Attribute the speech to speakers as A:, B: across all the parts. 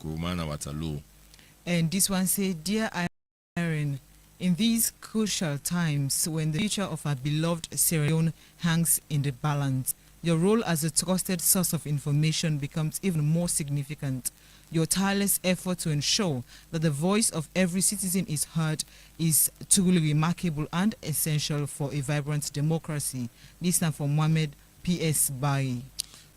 A: Nkrumah na Waterloo.
B: And this one say, Dear Irene, in these crucial times when the future of our beloved Sierra Leone hangs in the balance, your role as a trusted source of information becomes even more significant. Your tireless effort to ensure that the voice of every citizen is heard is truly remarkable and essential for a vibrant democracy. This is from Mohammed P.S. Bai.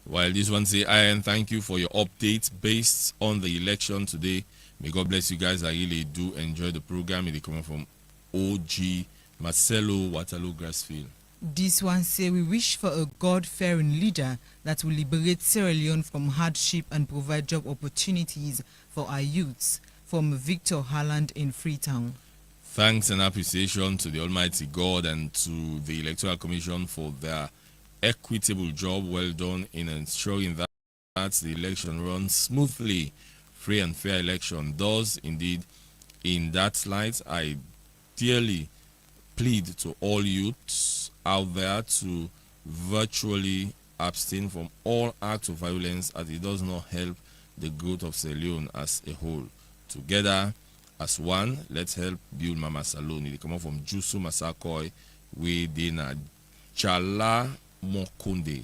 A: While this one say, Ian, thank you for your updates based on the election today. May God bless you guys. I really do enjoy the program. It coming from OG Marcelo Waterloo Grassfield.
B: This one say, we wish for a God-fearing leader that will liberate Sierra Leone from hardship and provide job opportunities for our youths. From Victor Harland in Freetown.
A: Thanks and appreciation to the Almighty God and to the Electoral Commission for their equitable job well done in ensuring that the election runs smoothly. Free and fair election does indeed. In that light, I dearly plead to all youths out there to virtually abstain from all acts of violence, as it does not help the growth of Sierra Leone as a whole. Together as one, let's help build Mama Saloni. They come up from Jusu Masakoi within Chala Mokonde.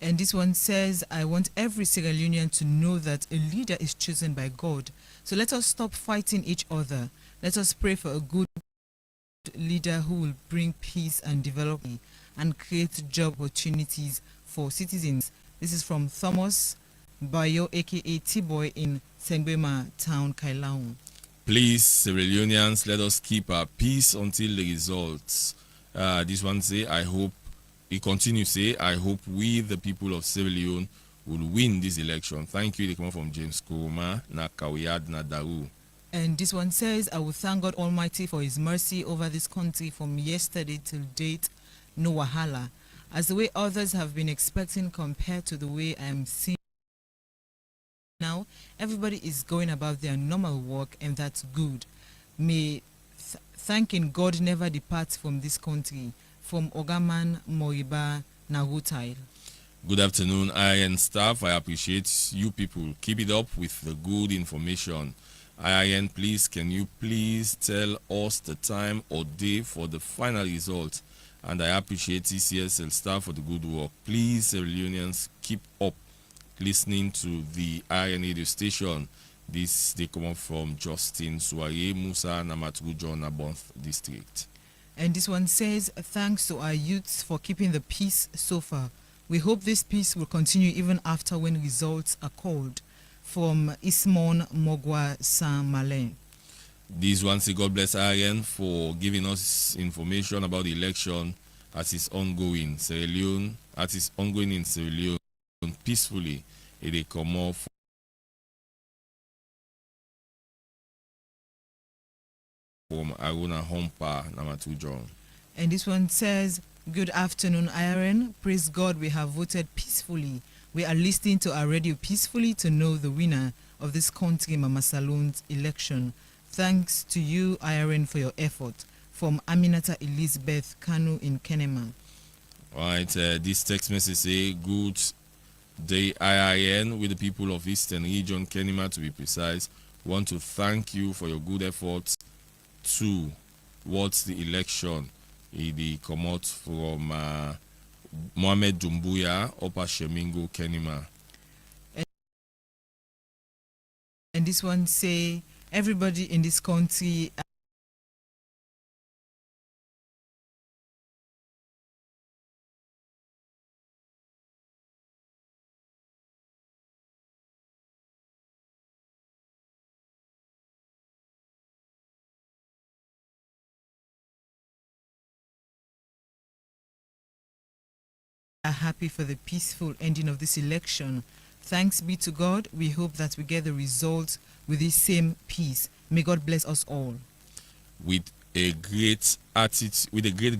B: And this one says, I want every Sierra Leonean to know that a leader is chosen by God. So let us stop fighting each other. Let us pray for a good leader who will bring peace and development and create job opportunities for citizens. This is from Thomas Bayo, aka T-Boy in Sengbema Town, Kailaung.
A: Please, Sierra Leoneans, let us keep our peace until the results. This one say, I hope, he continues say, I hope we, the people of Sierra Leone, will win this election. Thank you. They come from James Nkrumah na Kawiyad na Daru.
B: And this one says, I will thank God Almighty for his mercy over this country from yesterday till date, no wahala. As the way others have been expecting compared to the way I am seeing now, everybody is going about their normal work, and that's good. May thanking God never depart from this country. From Ogaman Moriba Narutai.
A: Good afternoon, IIN staff. I appreciate you people. Keep it up with the good information. IIN, please, can you please tell us the time or day for the final result? And I appreciate TCSL staff for the good work. Please, Sierra Leoneans, keep up listening to the IIN radio station. This they come up from Justin Suaye Musa Namatru John Abonth district.
B: And this one says, thanks to our youths for keeping the peace so far. We hope this peace will continue even after when results are called. From Ismon Mogwa San Malin.
A: This one say, God bless Arian for giving us information about the election as it's ongoing. Sierra Leone, as it's ongoing in Sierra Leone peacefully. It come off from Aruna Hompa Namatu John.
B: And this one says, good afternoon, Irene. Praise God, we have voted peacefully. We are listening to our radio peacefully to know the winner of this country, Mama Salon's election. Thanks to you, Irene, for your effort. From Aminata Elizabeth Kanu in Kenema.
A: All right, this text message say, good day, IIN, with the people of Eastern Region, Kenema to be precise. Want to thank you for your good efforts towards the election. He come out from Mohamed Dumbuya, Upper Shemingo, Kenema.
B: And this one say, everybody in this country are happy for the peaceful ending of this election. Thanks be to God. We hope that we get the results with this same peace. May God bless us all.
A: With a great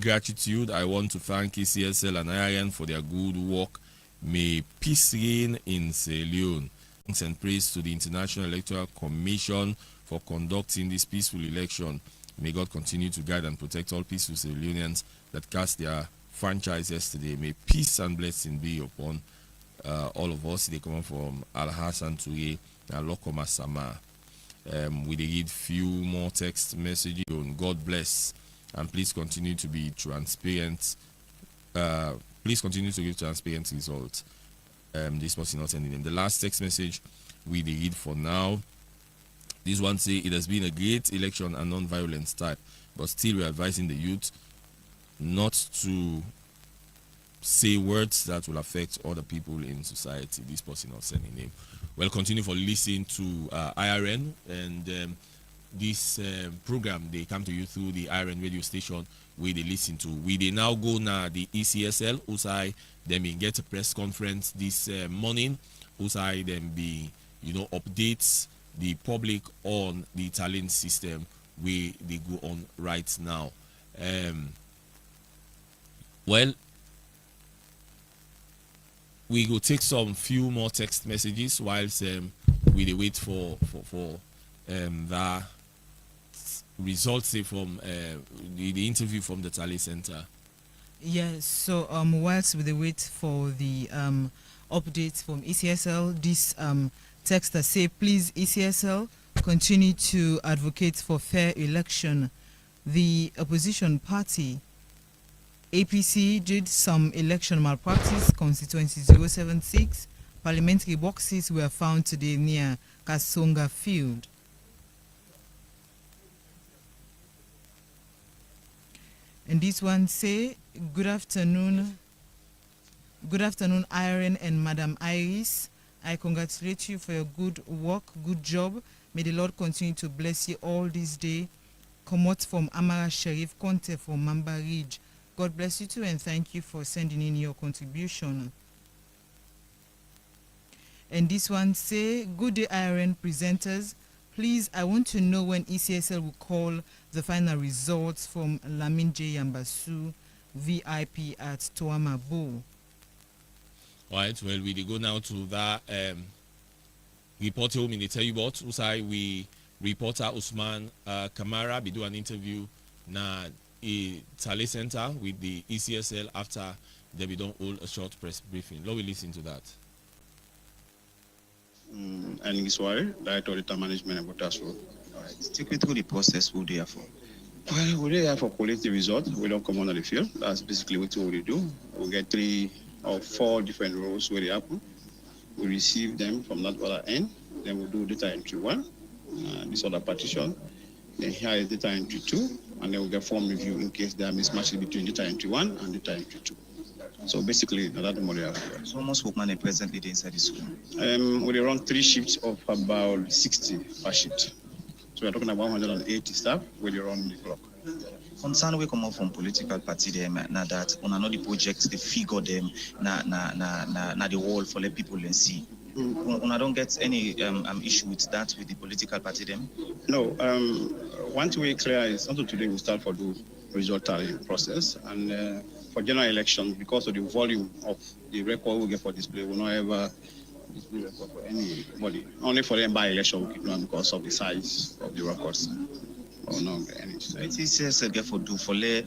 A: gratitude, I want to thank ECSL and IIN for their good work. May peace reign in Sierra Leone. Thanks and praise to the International Electoral Commission for conducting this peaceful election. May God continue to guide and protect all peaceful Sierra Leoneans that cast their franchise yesterday. May peace and blessing be upon all of us. They come from Al Hassan Toure Lokoma Sama. We dey read few more text messages on God bless, and please continue to be transparent. Please continue to give transparent results. This person not sending them. The last text message we dey read for now. This one say it has been a great election and non-violent type, but still we're advising the youth not to say words that will affect other people in society. This person not sending name. Well, continue for listening to IRN, and this program they come to you through the IRN radio station where they listen to. We they now go now the ECSL Usai them get a press conference this morning. Usai them be updates the public on the talent system where they go on right now. Well, we go take some few more text messages whilst we dey wait for the results from the interview from the Tally Center.
B: Yes, so whilst we wait for the updates from ECSL, this texter say, please ECSL continue to advocate for fair election. The opposition party APC did some election malpractice. Constituency 076 parliamentary boxes were found today near Kasonga Field. And this one say, good afternoon, Irene and Madam Iris. I congratulate you for your good work, good job. May the Lord continue to bless you all this day. Komot from Amara Sheriff Conte from Mamba Ridge. God bless you too, and thank you for sending in your contribution. And this one say, good day IRN presenters. Please, I want to know when ECSL will call the final results from Lamin J. Yambasu VIP at Toamabo.
A: All right, well, we go now to that reporter whom they tell you about. Usai, we reporter Usman Kamara be do an interview na Tally Center with the ECSL after they be done hold a short press briefing. Let we listen to that.
C: And Giswari, Director of Data Management and Botasro.
D: All right, take me through the process. Who they are for?
C: Well, we're there for collect the result. We don't come on the field. That's basically what we do. We get 3 or 4 different roles where they happen. We receive them from that other end. Then we do data entry 1, this other partition. Then here is data entry 2, and then we get form review in case there are mismatches between data entry 1 and data entry 2. So basically, that's the model.
D: So almost workman are presently inside the school.
C: We run 3 shifts of about 60 per shift. So we're talking about 180 staff where they run the clock.
D: Concern we come out from political party them now that on another project they figure them na the wall for let people and see. I don't get any issue with that with the political party them.
C: No, one way clear is until today we start for the result tallying process, and for general elections, because of the volume of the record we get for display, we'll not ever display record for anybody. Only for them by election we keep them because of the size of the records. Or no, any.
D: It is get for do for let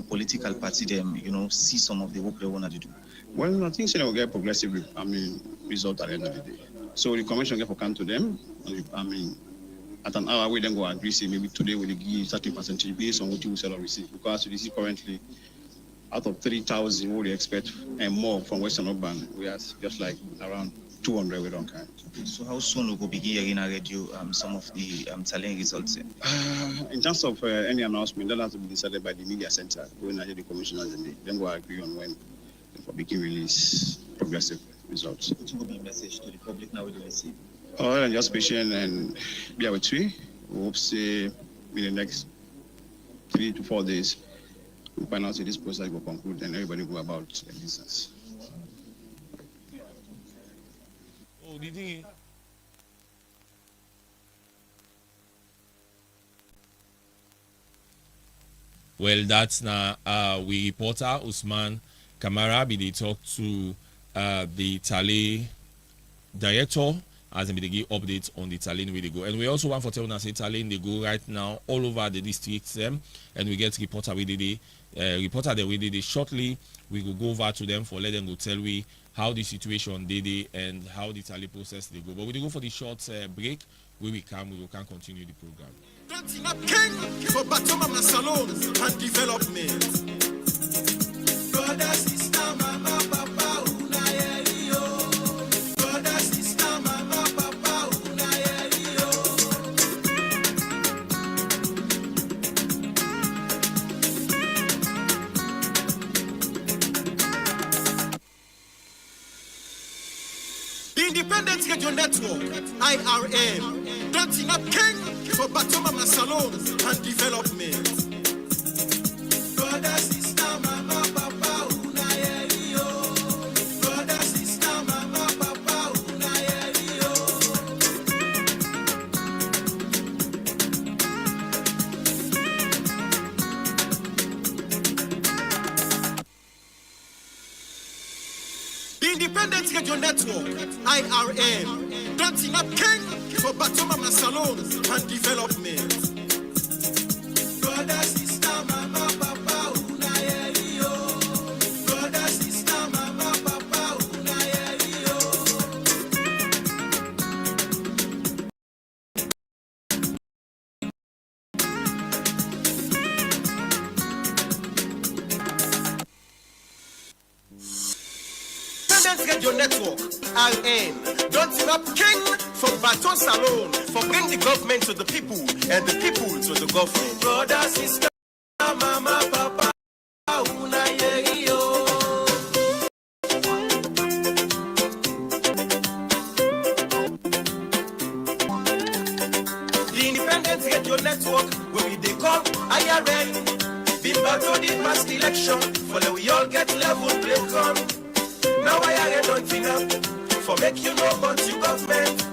D: political party them see some of the work they want to do.
C: Well, I think so will get progressive result at the end of the day. So the commission get for come to them. At an hour we then go agree, say maybe today we give 30% based on what you sell or receive. Because you see currently out of 3,000 what we expect and more from Western Urban, we are just like around 200 we don't count.
D: So how soon we will begin hearing a radio some of the tallying results?
C: In terms of any announcement, that has to be decided by the media center. When I hear the commissioners and then we'll agree on when for begin release progressive results.
D: What will be a message to the public now we receive?
C: And just patient and be with we. We hope say in the next 3 to 4 days we find out if this process will conclude and everybody go about their business.
A: Oh, did he? Well, that's now we reporter Usman Kamara be they talk to the Tally director as they give updates on the Tally where they go. And we also want for telling us Tally they go right now all over the districts and we get reporter with the reporter that we did shortly. We will go over to them for let them go tell we how the situation they and how the tally process they go. But we go for the short break. When we can continue the program.
E: King for Batoma Salon and development. Brother, sister, mama, papa, brother, sister, mama, papa, The Independent Radio Network, IRM. Planting up King for Batoma Salon and development. Brother, sister, mama, papa, brother, sister, mama, papa, The Independent Radio Network, IRM. Planting up King for Batoma Salon and development. Brother, sister, mama, papa, brother, sister, mama, papa, Radio Network, RN, Dancing Up King for Baton Salon, for bring the government to the people and the people to the government. Brother, sister, mama, papa, The Independent Radio Network, where we they call IRN, been battled the past election, for that we all get level play on. Now I ain't done enough for make you know about your government.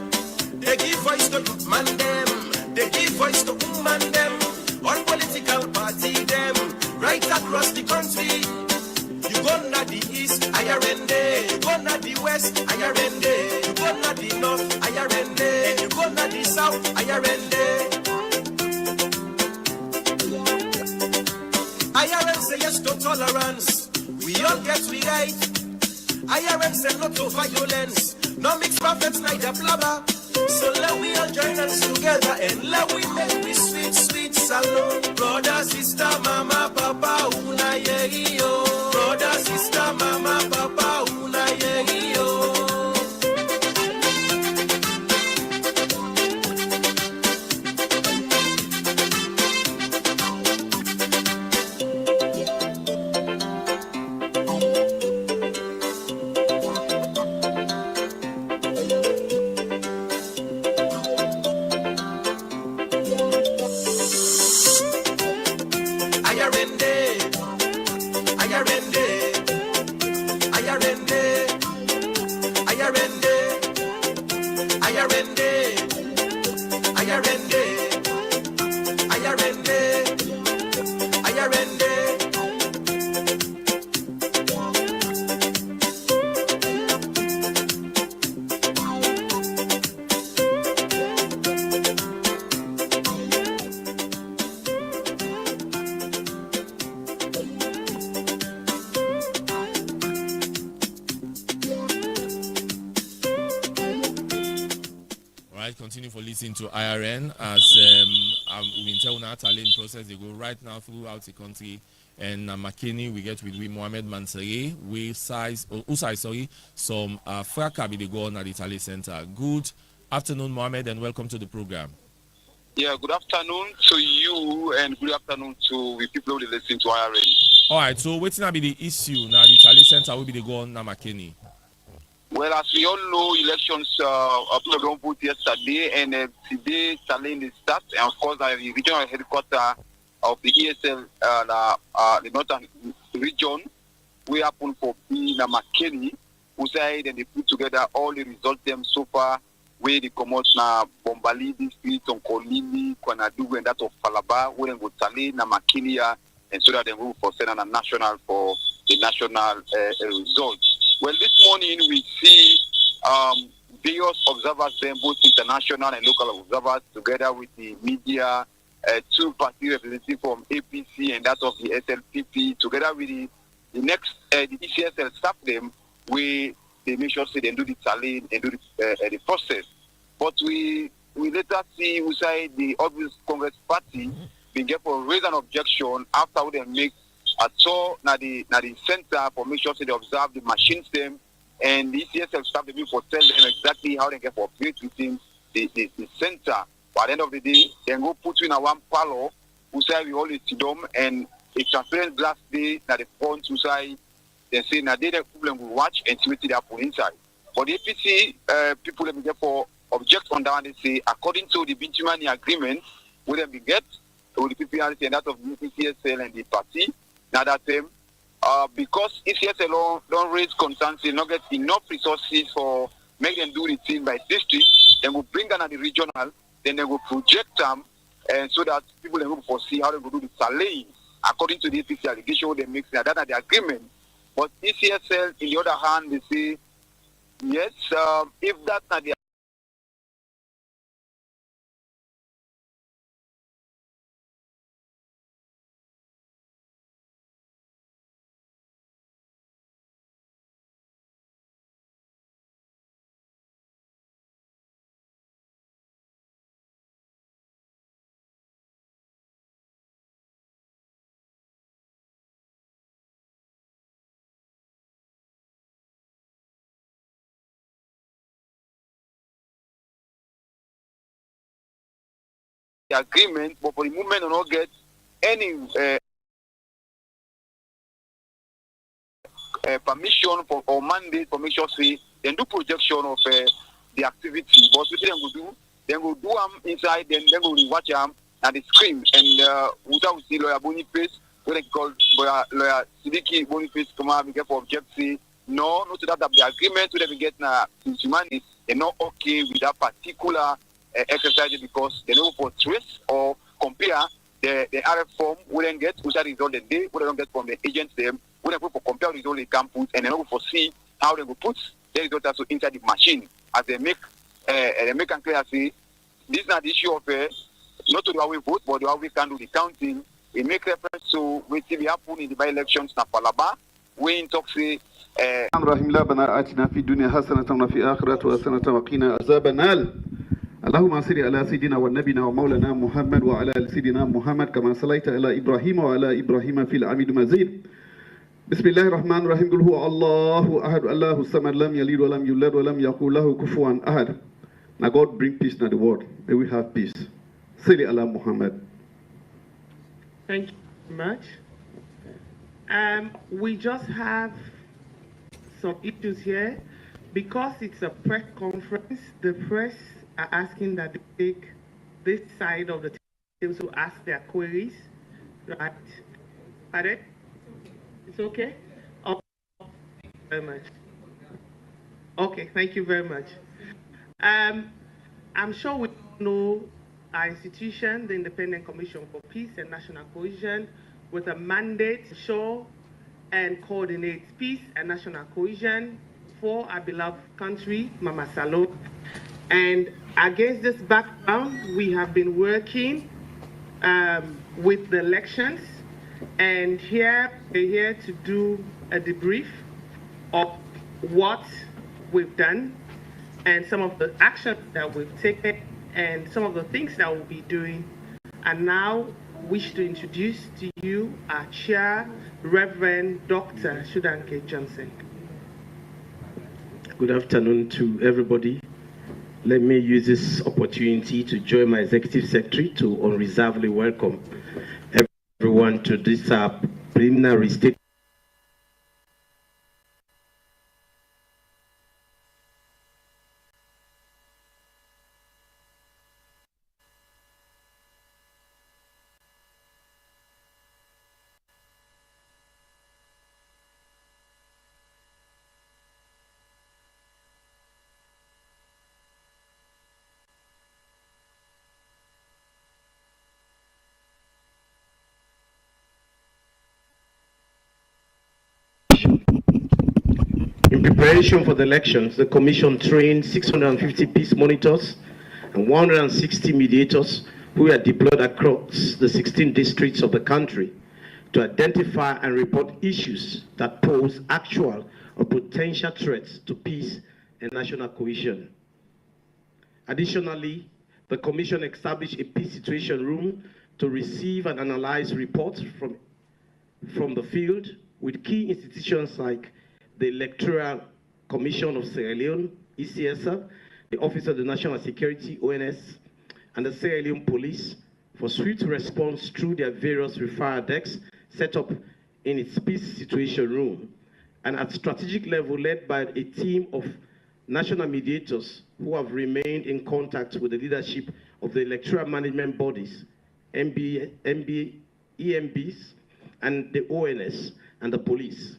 E: They give voice to man them, they give voice to woman them, all political party them, right across the country. You go na the east, IRND, you go na the west, IRND, you go na the north, IRND, and you go na the south, IRND. IRN say yes to tolerance, we all get we right. IRM said no to violence, no mix prophets, neither blabber. So let we all join us together and let we make this sweet, sweet salon. Brother, sister, mama, papa, una yo. Brother, sister, mama, papa, una yo.
A: Continue for listening to IRN as we've been telling our talent process. They go right now throughout the country. And McKinney, we get with Mohamed Mansari, some Frakabi they go on at the Tally Center. Good afternoon, Mohamed, and welcome to the program.
F: Yeah, good afternoon to you and good afternoon to the people who listen to IRN.
A: All right, so what's going to be the issue now? The Tally Center will be the go on now, McKinney.
F: Well, as we all know, elections people don't vote yesterday, and today Tally is start, and of course, the regional headquarters of the ESL, the northern region, we happen for being McKinney, who said and they put together all the results them so far, where they come out na Bombali district, Onkolili, Kwanadugu, and that of Falaba, where they go Tally na McKinney, and so that they move for Senate and national for the national results. Well, this morning we see various observers, then both international and local observers, together with the media, two party representatives from APC and that of the SLPP, together with the next the ECSL staff them, we they make sure say they do the tallying and do the process. But we later see we say the obvious Congress party being get for raise an objection after they make a tour na the center for make sure say they observe the machines them, and the ECSL staff they for tell them exactly how they get for operate within the center. By the end of the day, they go put in a one parlor who say we always sit down and a transparent glass day at the front who say they say now they the problem will watch and see what they happen inside. But the APC people they get for object on that one, they say according to the bitumen agreement we them get with the PPRC and that of the ECSL and the party. Now that because ECSL don't raise concerns, they not get enough resources for make them do the thing by district, then we'll bring them at the regional, then they will project them, and so that people will foresee how they will do the tallying according to the APC allegation they make that at the agreement. But ECSL, in the other hand, they say yes, if that's not the agreement, but for the movement will not get any permission for or mandate for make sure say then do projection of the activity. But what they will do them inside, then they will watch them at the screen. And we see lawyer Boniface, what they call lawyer Sidiki Boniface come out for object say no, not to that the agreement to them get na humanity, they're not okay with that particular exercise because they know for trace or compare the RF form we then get which are result the day we don't get from the agents them we then put for compare result they can put and then we foresee how they will put the result also inside the machine as they make and clear say this is not the issue of not to the way we vote but the way we can do the counting. It make reference to what will happen in the by-elections na Falaba we in talk say
G: الرحيم لا بنا آتنا في الدنيا حسنة وفي الآخرة حسنة وقنا عذاب النار اللهم صل على سيدنا ونبينا ومولانا محمد وعلى سيدنا محمد كما صليت على إبراهيم وعلى إبراهيم في العميد مزيد بسم الله الرحمن الرحيم قل هو الله أحد الله الصمد لم يلد ولم يولد ولم يكن له كفوا أحد. Now God bring peace in the world. May we have peace. Salli ala Muhammad.
H: Thank you very much. We just have some issues here. Because it's a press conference, the press are asking that they take this side of the table to ask their queries, right? Pardon? It's okay? Oh, thank you very much. Okay, thank you very much. I'm sure we know our institution, the Independent Commission for Peace and National Cohesion, with a mandate to show and coordinate peace and national cohesion for our beloved country, Mama Salon. And against this background, we have been working with the elections, and we're here to do a debrief of what we've done and some of the actions that we've taken and some of the things that we'll be doing. And now wish to introduce to you our chair, Reverend Dr. Shudanke Johnson.
I: Good afternoon to everybody. Let me use this opportunity to join my Executive Secretary to unreservedly welcome everyone to this preliminary statement. In preparation for the elections, the Commission trained 650 peace monitors and 160 mediators who are deployed across the 16 districts of the country to identify and report issues that pose actual of potential threats to peace and national cohesion. Additionally, the Commission established a peace situation room to receive and analyze reports from the field with key institutions like the Electoral Commission of Sierra Leone, ECSL, the Office of the National Security, ONS, and the Sierra Leone Police for swift response through their various referral desks set up in its peace situation room, and at strategic level led by a team of national mediators who have remained in contact with the leadership of the electoral management bodies, EMBs, and the ONS and the police.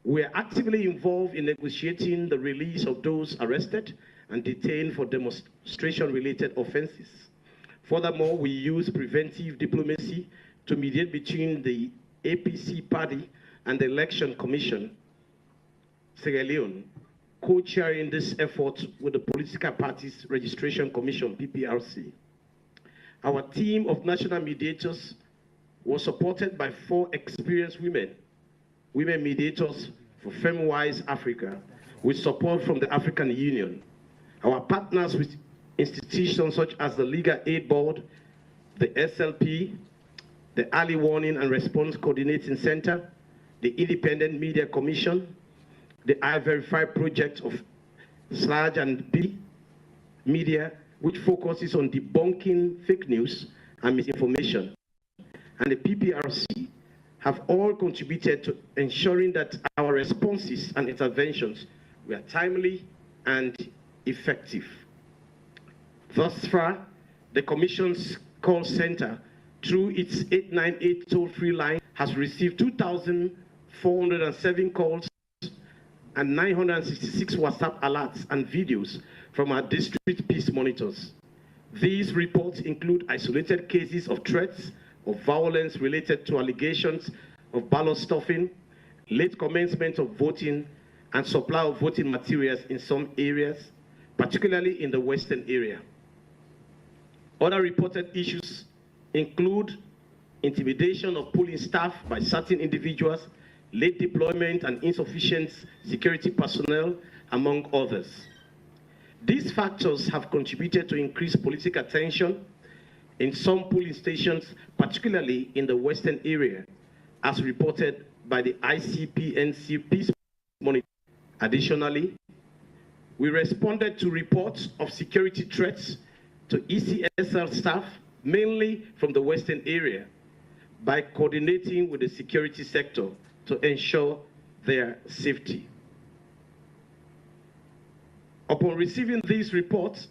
I: We are actively involved in negotiating the release of those arrested and detained for demonstration-related offenses. Furthermore, we use preventive diplomacy to mediate between the APC party and the Election Commission, Sierra Leone, co-chairing this effort with the Political Parties Registration Commission, PPRC. Our team of national mediators was supported by 4 experienced women mediators for FemWise Africa, with support from the African Union. Our partners with institutions such as the Legal Aid Board, the SLP, the Early Warning and Response Coordinating Center, the Independent Media Commission, the I-Verify project of SLAG and B Media, which focuses on debunking fake news and misinformation, and the PPRC, have all contributed to ensuring that our responses and interventions were timely and effective. Thus far, the Commission's call center, through its 898 toll-free line, has received 2,407 calls and 966 WhatsApp alerts and videos from our district peace monitors. These reports include isolated cases of threats of violence related to allegations of ballot stuffing, late commencement of voting, and supply of voting materials in some areas, particularly in the western area. Other reported issues include intimidation of polling staff by certain individuals, late deployment and insufficient security personnel, among others. These factors have contributed to increased political tension in some polling stations, particularly in the western area, as reported by the ICPNC Peace Monitor. Additionally, we responded to reports of security threats to ECSL staff, mainly from the western area, by coordinating with the security sector to ensure their safety. Upon receiving these reports,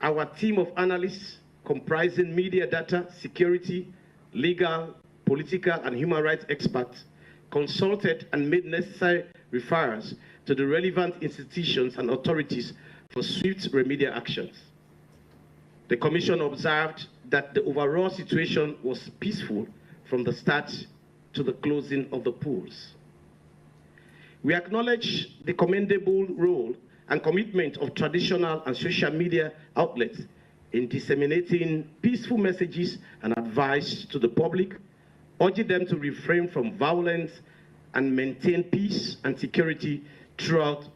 I: our team of analysts comprising media data, security, legal, political, and human rights experts consulted and made necessary referrals to the relevant institutions and authorities for swift remedial actions. The Commission observed that the overall situation was peaceful from the start to the closing of the polls. We acknowledge the commendable role and commitment of traditional and social media outlets in disseminating peaceful messages and advice to the public, urging them to refrain from violence and maintain peace and security throughout.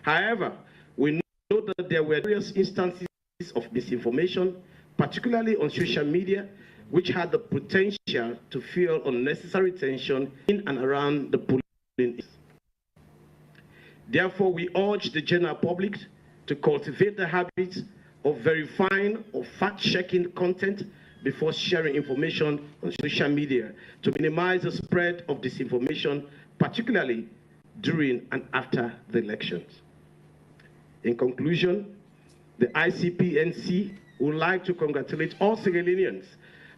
I: However, we know that there were various instances of misinformation, particularly on social media, which had the potential to fuel unnecessary tension in and around the polling. Therefore, we urge the general public to cultivate the habit of verifying or fact-checking content before sharing information on social media to minimize the spread of disinformation, particularly during and after the elections. In conclusion, the ICPNC would like to congratulate all Sierra Leoneans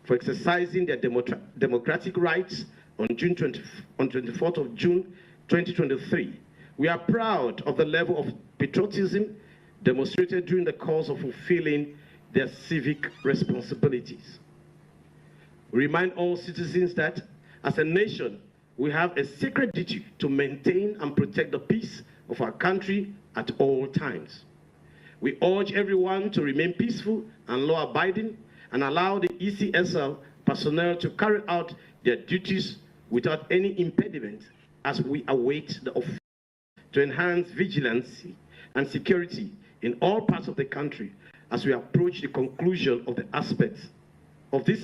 I: for exercising their democratic rights on 24th of June 2023. We are proud of the level of patriotism demonstrated during the course of fulfilling their civic responsibilities. We remind all citizens that, as a nation, we have a sacred duty to maintain and protect the peace of our country at all times. We urge everyone to remain peaceful and law-abiding and allow the ECSL personnel to carry out their duties without any impediment as we await the offer to enhance vigilance and security in all parts of the country as we approach the conclusion of this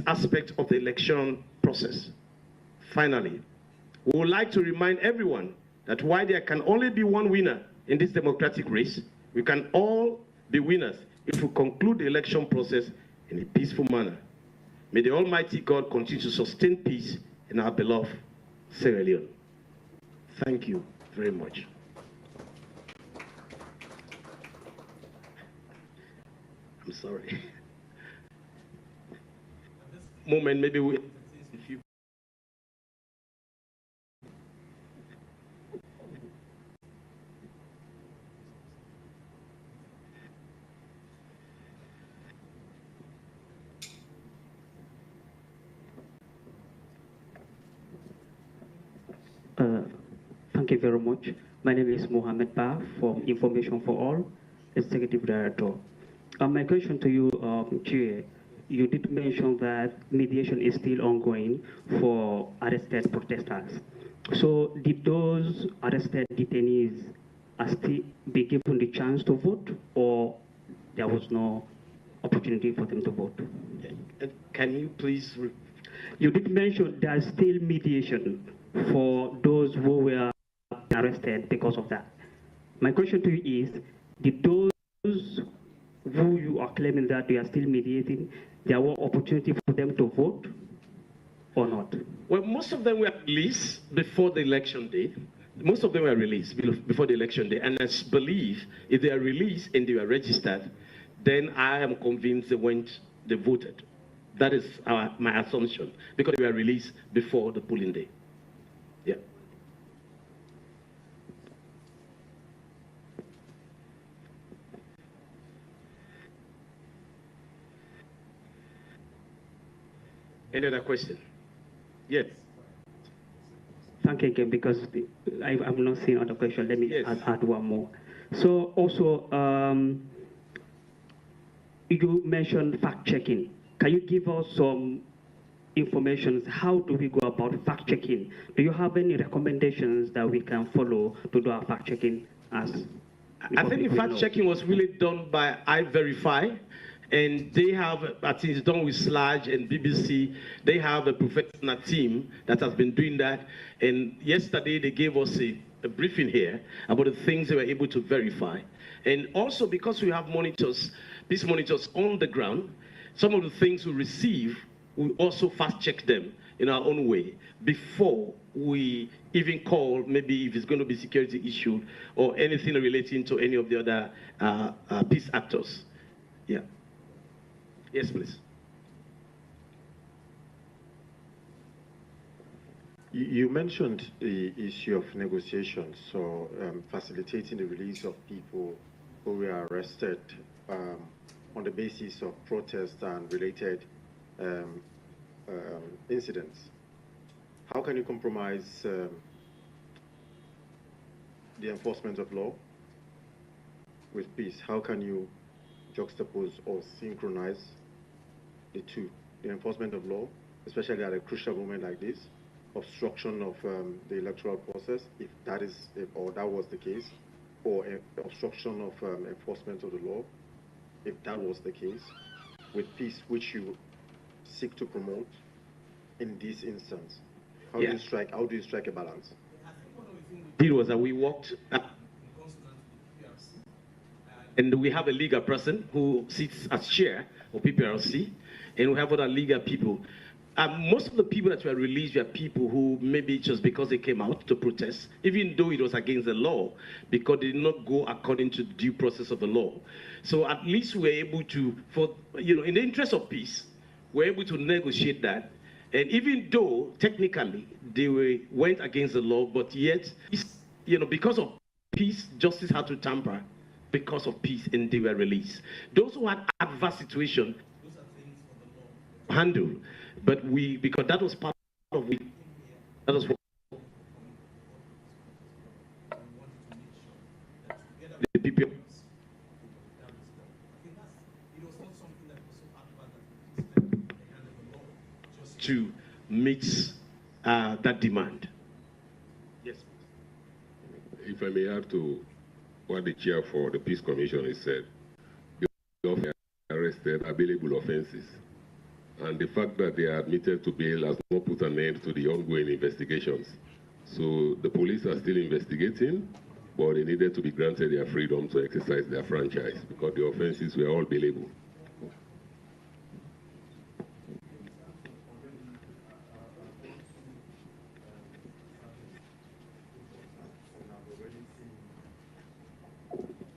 I: aspect of the election process. Finally, we would like to remind everyone that while there can only be one winner in this democratic race, we can all be winners if we conclude the election process in a peaceful manner. May the Almighty God continue to sustain peace in our beloved Sierra Leone. Thank you very much. I'm sorry. Moment, maybe we. If you.
J: Thank you very much. My name is Mohammed Ba from Information for All, Executive Director. My question to you, Chair, you did mention that mediation is still ongoing for arrested protesters. So did those arrested detainees still be given the chance to vote, or there was no opportunity for them to vote?
I: Can you please?
J: You did mention there's still mediation for those who were arrested because of that. My question to you is, did those who you are claiming that they are still mediating, there were opportunity for them to vote or not?
I: Well, most of them were released before the election day. Most of them were released before the election day. And I believe if they are released and they are registered, then I am convinced they voted. That is my assumption, because they were released before the polling day. Yeah. Any other question? Yes.
J: Thank you again, because I'm not seeing other question. Let me add one more. So also, you mentioned fact-checking. Can you give us some information? How do we go about fact-checking? Do you have any recommendations that we can follow to do our fact-checking as?
I: I think the fact-checking was really done by iVerify. And they have, I think it's done with Sludge and BBC. They have a professional team that has been doing that. And yesterday they gave us a briefing here about the things they were able to verify. And also because we have monitors, these monitors on the ground, some of the things we receive, we also fast check them in our own way before we even call, maybe if it's going to be security issue or anything relating to any of the other peace actors. Yeah. Yes, please.
K: You mentioned the issue of negotiations, so facilitating the release of people who were arrested on the basis of protest and related incidents. How can you compromise the enforcement of law with peace? How can you juxtapose or synchronize the two, the enforcement of law, especially at a crucial moment like this, obstruction of the electoral process, if that is, or that was the case, or obstruction of enforcement of the law, if that was the case, with peace, which you seek to promote in this instance? How do you strike a balance?
I: It was that we walked up, and we have a legal person who sits as chair of PPRC, and we have other legal people. Most of the people that were released were people who maybe just because they came out to protest, even though it was against the law, because they did not go according to the due process of the law. So at least we're able to, in the interest of peace, we're able to negotiate that. And even though technically they went against the law, but yet, because of peace, justice had to tamper because of peace, and they were released. Those who had adverse situation, those are things for the law to handle. But because that was part of it, that was what the people. To meet that demand. Yes.
L: if I may add to what the chair for the Peace Commission has said, the officers arrested available offenses. And the fact that they are admitted to bail has not put an end to the ongoing investigations. So the police are still investigating, but they needed to be granted their freedom to exercise their franchise because the offenses were all bailable.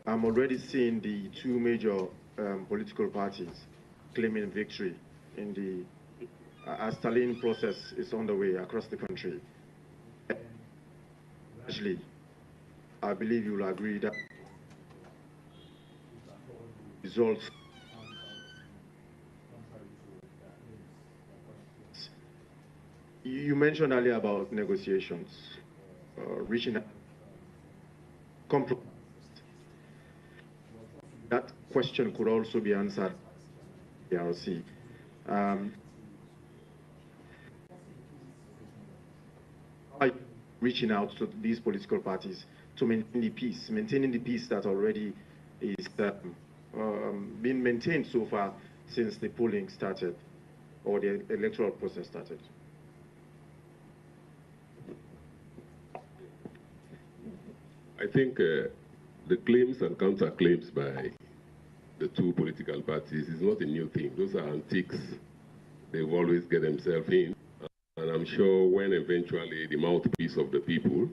K: I'm already seeing the two major political parties claiming victory in the as tallying process is underway across the country. Actually, I believe you will agree that results you mentioned earlier about negotiations, reaching a compromise. That question could also be answered by the RC. By reaching out to these political parties to maintain the peace, maintaining the peace that already is being maintained so far since the polling started or the electoral process started.
L: I think the claims and counterclaims by the two political parties is not a new thing. Those are antiques they've always get themselves in. And I'm sure when eventually the mouthpiece of the people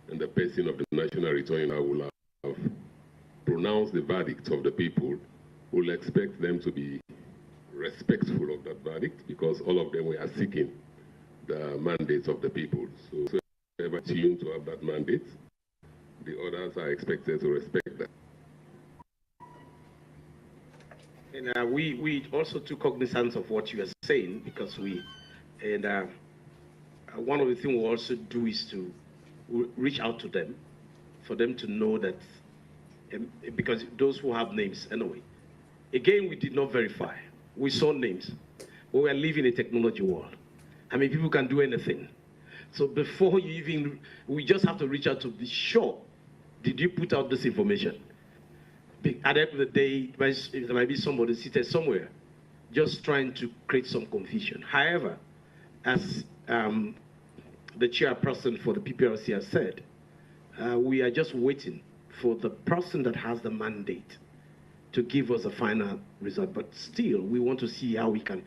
L: and the person of the national returning will have pronounced the verdict of the people, we'll expect them to be respectful of that verdict because all of them were seeking the mandates of the people. So whoever tuned to have that mandate, the others are expected to respect that.
I: And we also took cognizance of what you are saying because one of the things we also do is to reach out to them for them to know that, because those who have names anyway. Again, we did not verify. We saw names. We were living in a technology world. I mean, people can do anything. So before you even, we just have to reach out to be sure, did you put out this information? At the end of the day, there might be somebody seated somewhere just trying to create some confusion. However, as the chairperson for the PPRC has said, we are just waiting for the person that has the mandate to give us a final result. But still, we want to see how we can,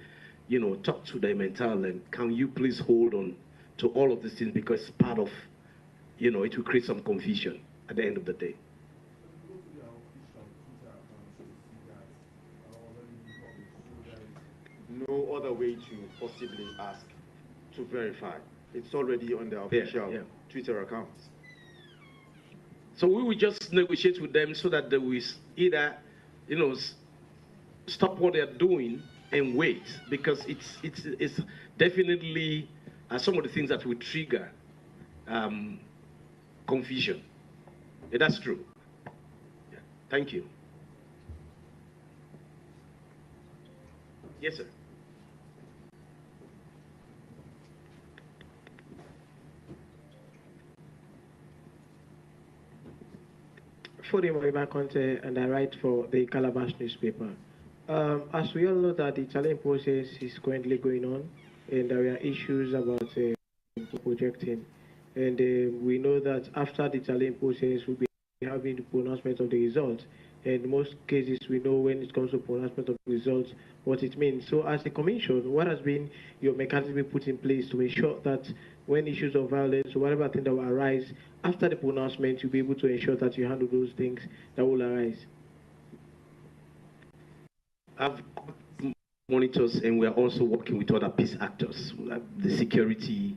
I: talk to them and tell them, can you please hold on to all of these things because it's part of, it will create some confusion at the end of the day.
K: No other way to possibly ask to verify. It's already on the official Twitter accounts.
I: So we will just negotiate with them so that they will either, stop what they're doing and wait, because it's definitely some of the things that will trigger confusion. Yeah, that's true. Yeah. Thank you. Yes, sir.
M: Conte, and I write for the Calabash newspaper. As we all know that the challenge process is currently going on, and there are issues about projecting, and we know that after the challenge process, we'll be having the pronouncement of the results. And in most cases, we know when it comes to pronouncement of results, what it means. So as a commission, what has been your mechanism put in place to ensure that when issues of violence or whatever thing that will arise after the pronouncement, you'll be able to ensure that you handle those things that will arise?
I: I've monitors, and we're also working with other peace actors, the security,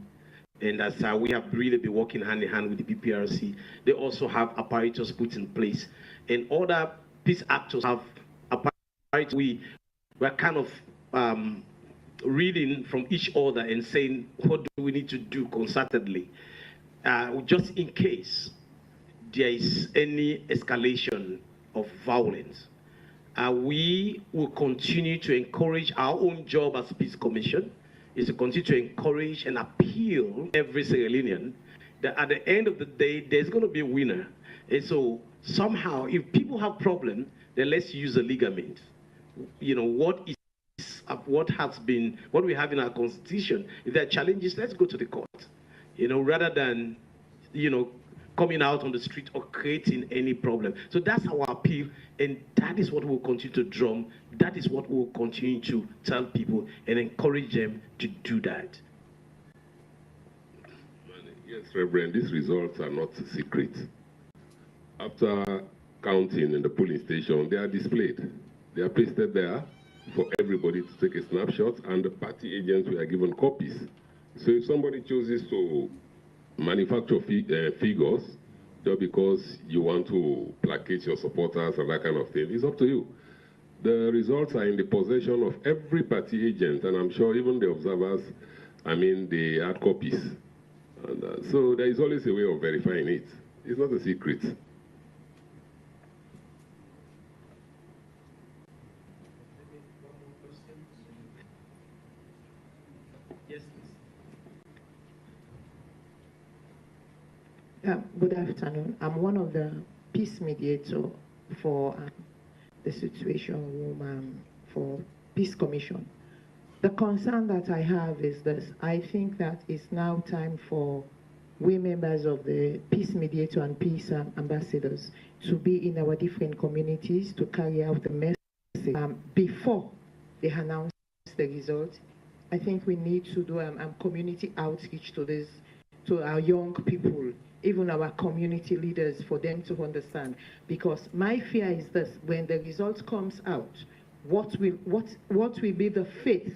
I: and as we have really been working hand in hand with the PPRC. They also have apparatus put in place, and other peace actors have apparatus. We're kind of reading from each other and saying, what do we need to do concertedly, just in case there is any escalation of violence. We will continue to encourage our own job as Peace Commission, is to continue to encourage and appeal every Sierra Leonean that at the end of the day, there's going to be a winner. And so somehow, if people have problems, then let's use the legal means. You know, what we have in our constitution, if there are challenges, let's go to the court. You know, rather than, you know, coming out on the street or creating any problem. So that's our appeal, and that is what we'll continue to drum. That is what we'll continue to tell people and encourage them to do that.
L: Yes, Reverend, these results are not secret. After counting in the polling station, they are displayed. They are pasted there for everybody to take a snapshot, and the party agents were given copies. So if somebody chooses to manufacture figures just because you want to placate your supporters and that kind of thing, it's up to you. The results are in the possession of every party agent, and I'm sure even the observers, I mean, they had copies. And so there is always a way of verifying it. It's not a secret.
I: Yes,
N: please. Good afternoon. I'm one of the peace mediators for the situation room for Peace Commission. The concern that I have is this. I think that it's now time for we members of the peace mediator and peace ambassadors to be in our different communities to carry out the message before they announce the result. I think we need to do community outreach to our young people, even our community leaders, for them to understand. Because my fear is this: when the result comes out, what will be the fate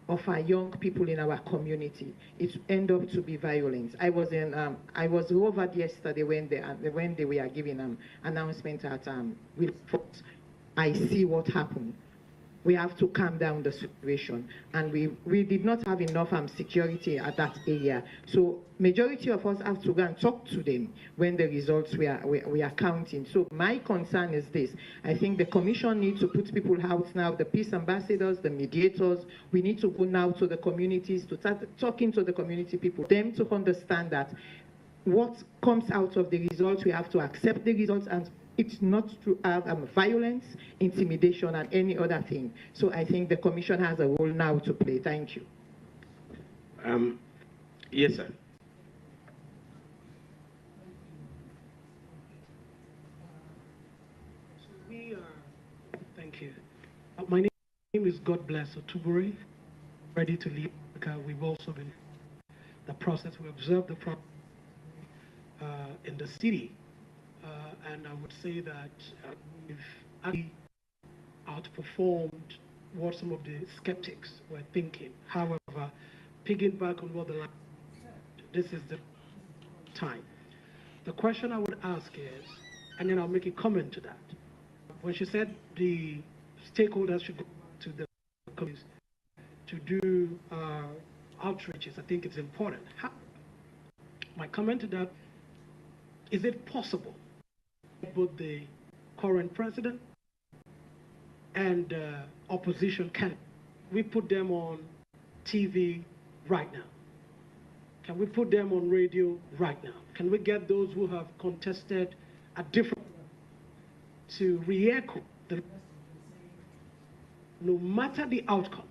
N: of our young people in our community? It end up to be violence. I was over yesterday when they were giving announcement at Wilford. I see what happened. We have to calm down the situation, and we did not have enough security at that area. So majority of us have to go and talk to them when the results we are counting. So my concern is this: I think the commission needs to put people out now, the peace ambassadors, the mediators. We need to go now to the communities to start talking to the community people, them to understand that what comes out of the results, we have to accept the results, and it's not to have violence, intimidation, and any other thing. So I think the commission has a role now to play. Thank you.
I: Yes, sir.
O: Thank you. My name is God Bless Otuburi. Ready to leave because we've also been the process. We observed the process in the city. And I would say that we've actually outperformed what some of the skeptics were thinking. However, piggyback on what the last said, this is the time. The question I would ask is, and then I'll make a comment to that. When she said the stakeholders should go to the communities to do outreaches, I think it's important. My comment to that, is it possible both the current president and opposition candidate, we put them on TV right now? Can we put them on radio right now? Can we get those who have contested a different to re-echo the no matter the outcome,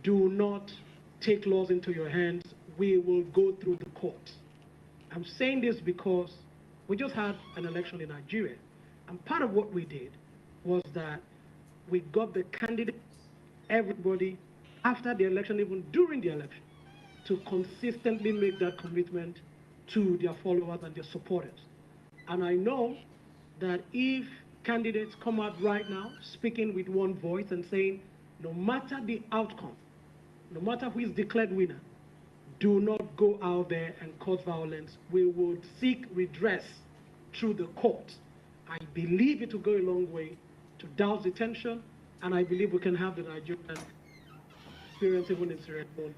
O: do not take laws into your hands. We will go through the courts. I'm saying this because we just had an election in Nigeria, and part of what we did was that we got the candidates, everybody, after the election, even during the election, to consistently make that commitment to their followers and their supporters. And I know that if candidates come out right now speaking with one voice and saying, no matter the outcome, no matter who is declared winner, do not go out there and cause violence. We would seek redress through the court. I believe it will go a long way to douse the tension, and I believe we can have the Nigerian experience even in Sierra Leone.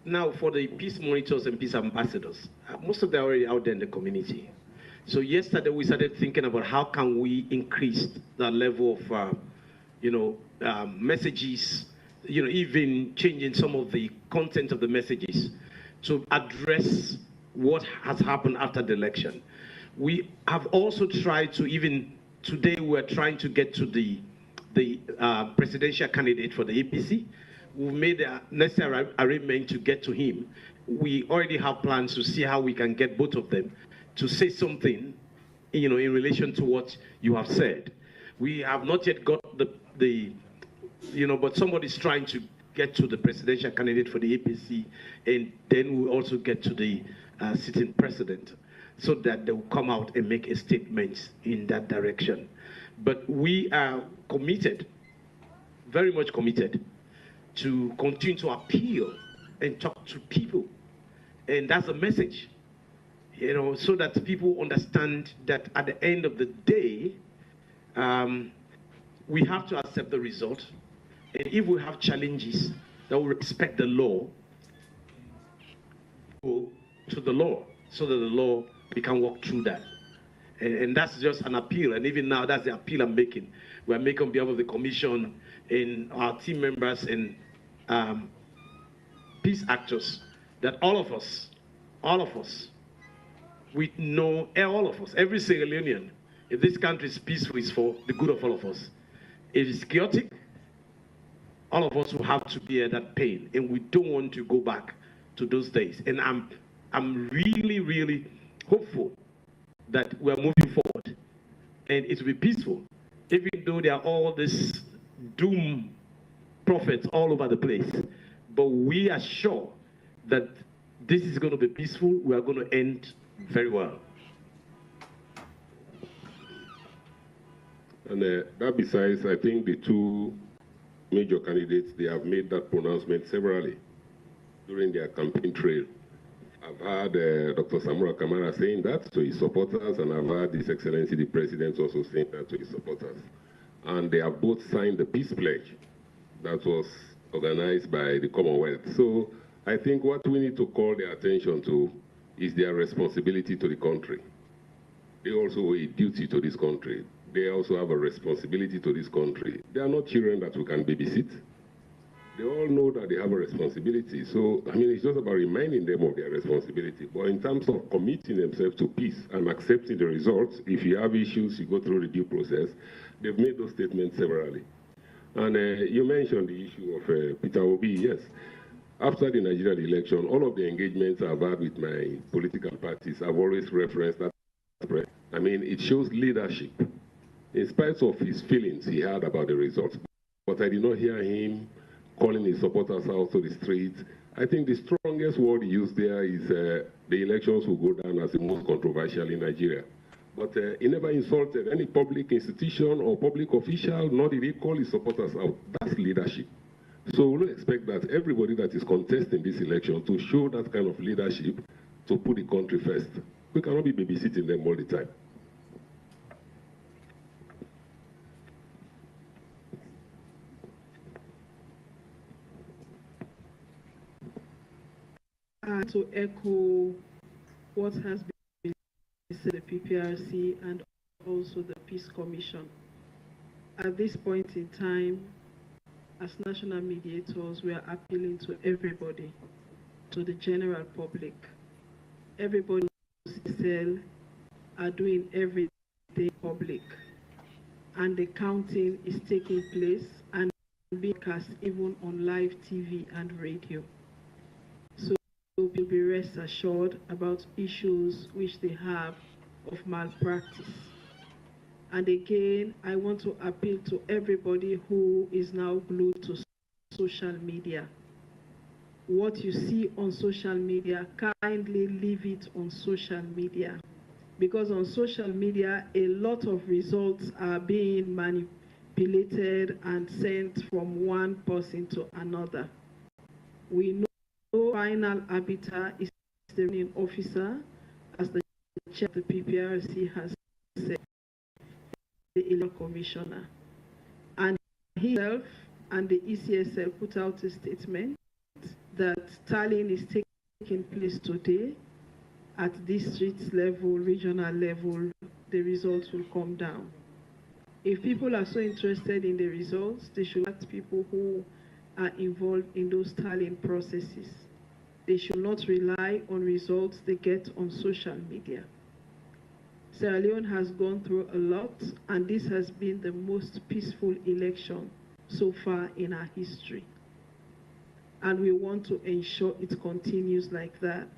I: Now, for the peace monitors and peace ambassadors, most of them are already out there in the community. So yesterday we started thinking about how can we increase the level of, messages even changing some of the content of the messages to address what has happened after the election. We have also tried to, even today, we're trying to get to the presidential candidate for the APC. We've made a necessary arrangement to get to him. We already have plans to see how we can get both of them to say something, in relation to what you have said. We have not yet got but somebody's trying to get to the presidential candidate for the APC, and then we'll also get to the sitting president, so that they will come out and make a statement in that direction. But we are committed, very much committed, to continue to appeal and talk to people. And that's a message, so that people understand that at the end of the day, we have to accept the result. And if we have challenges, that we respect the law, go to the law, so that the law, we can walk through that. And that's just an appeal. And even now, that's the appeal I'm making. We're making on behalf of the Commission and our team members and peace actors, that all of us, we know, all of us, every Sierra Leonean, if this country is peaceful, it's for the good of all of us. If it's chaotic, all of us will have to bear that pain, and we don't want to go back to those days. And I'm really, really hopeful that we're moving forward, and it will be peaceful, even though there are all these doom prophets all over the place. But we are sure that this is going to be peaceful. We are going to end very well.
L: And that besides, I think the two major candidates, they have made that pronouncement severally during their campaign trail. I've heard Dr. Samura Kamara saying that to his supporters, and I've heard His Excellency the President also saying that to his supporters. And they have both signed the peace pledge that was organized by the Commonwealth. So I think what we need to call their attention to is their responsibility to the country. They also owe a duty to this country. They also have a responsibility to this country. They are not children that we can babysit. They all know that they have a responsibility. So, it's just about reminding them of their responsibility. But in terms of committing themselves to peace and accepting the results, if you have issues, you go through the due process. They've made those statements severally. And you mentioned the issue of Peter Obi. Yes. After the Nigerian election, all of the engagements I've had with my political parties, I've always referenced that. It shows leadership. In spite of his feelings he had about the results. But I did not hear him calling his supporters out to the streets. I think the strongest word he used there is the elections will go down as the most controversial in Nigeria. But he never insulted any public institution or public official, nor did he call his supporters out. That's leadership. So we don't expect that everybody that is contesting this election to show that kind of leadership, to put the country first. We cannot be babysitting them all the time.
H: To echo what has been said, the PPRC and also the Peace Commission. At this point in time, as national mediators, we are appealing to everybody, to the general public. Everybody are doing everything public, and the counting is taking place and being cast even on live TV and radio. So will be rest assured about issues which they have of malpractice. And again, I want to appeal to everybody who is now glued to social media. What you see on social media, kindly leave it on social media. Because on social media, a lot of results are being manipulated and sent from one person to another. We know final arbiter is the returning officer, as the chair of the PPRC has said, the election commissioner. And himself and the ECSL put out a statement that tallying is taking place today at district level, regional level. The results will come down. If people are so interested in the results, they should ask people who are involved in those tallying processes. They should not rely on results they get on social media. Sierra Leone has gone through a lot, and this has been the most peaceful election so far in our history. And we want to ensure it continues like that.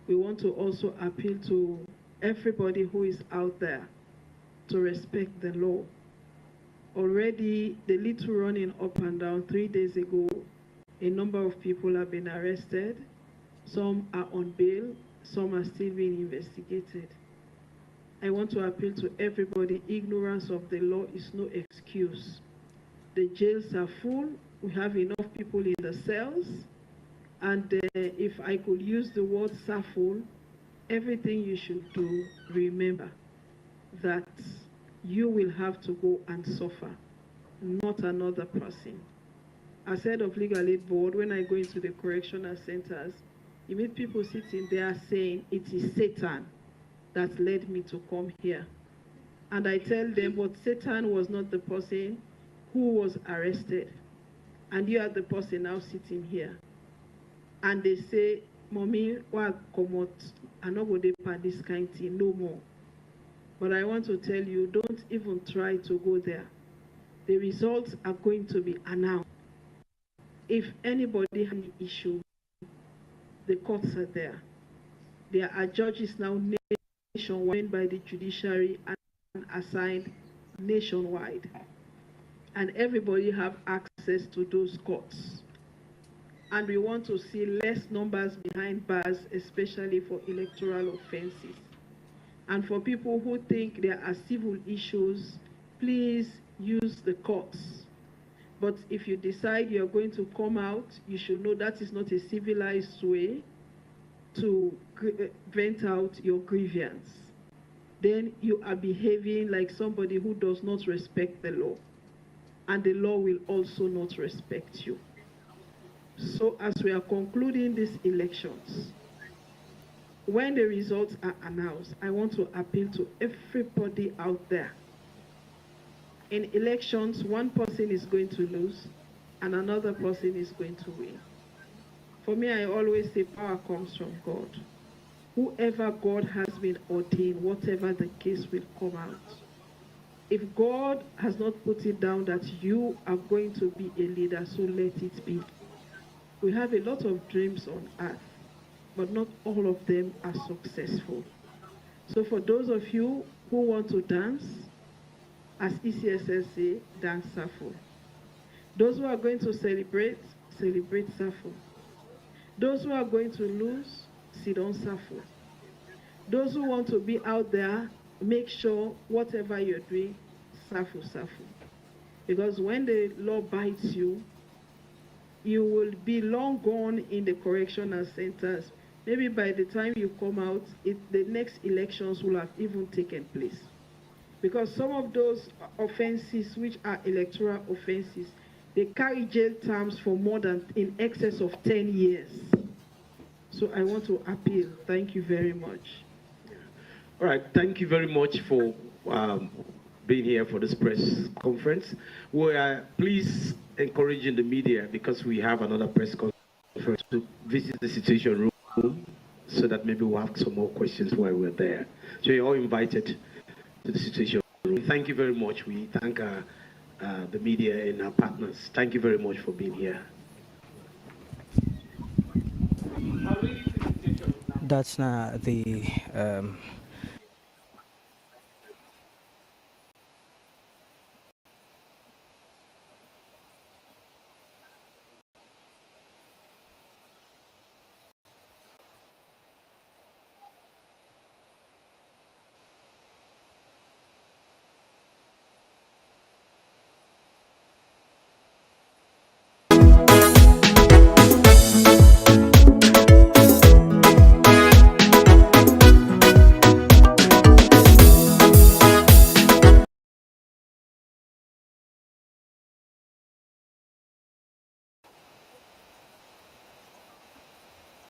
H: We want to also appeal to everybody who is out there to respect the law. Already, the little running up and down 3 days ago, a number of people have been arrested. Some are on bail, some are still being investigated. I want to appeal to everybody, ignorance of the law is no excuse. The jails are full, we have enough people in the cells, and if I could use the word suffer, everything you should do, remember that you will have to go and suffer, not another person. As head of Legal Aid Board, when I go into the correctional centers, you meet people sitting there saying, it is Satan that led me to come here. And I tell them, but Satan was not the person who was arrested. And you are the person now sitting here. And they say, Mommy, why come out? I'm not going to pay this kind of thing no more. But I want to tell you, don't even try to go there. The results are going to be announced. If anybody has an issue, the courts are there. There are judges now nationwide by the judiciary and assigned nationwide. And everybody have access to those courts. And we want to see less numbers behind bars, especially for electoral offenses. And for people who think there are civil issues, please use the courts. But if you decide you're going to come out, you should know that is not a civilized way to vent out your grievance. Then you are behaving like somebody who does not respect the law. And the law will also not respect you. So as we are concluding these elections, when the results are announced, I want to appeal to everybody out there. In elections, one person is going to lose and another person is going to win. For me, I always say power comes from God. Whoever God has been ordained, whatever the case, will come out. If God has not put it down that you are going to be a leader, so let it be. We have a lot of dreams on earth, but not all of them are successful. So for those of you who want to dance, as ECSS say, dance Safo. Those who are going to celebrate, celebrate Safo. Those who are going to lose, sit on Safo. Those who want to be out there, make sure whatever you're doing, Safo, Safo. Because when the law bites you, you will be long gone in the correctional centers. Maybe by the time you come out, the next elections will have even taken place. Because some of those offenses, which are electoral offenses, they carry jail terms for more than in excess of 10 years. So I want to appeal. Thank you very much.
I: All right, thank you very much for being here for this press conference. We are please encouraging the media, because we have another press conference, to visit the Situation Room so that maybe we'll ask some more questions while we're there. So you're all invited to the Situation Room. Thank you very much. We thank the media and our partners. Thank you very much for being here.
P: That's not the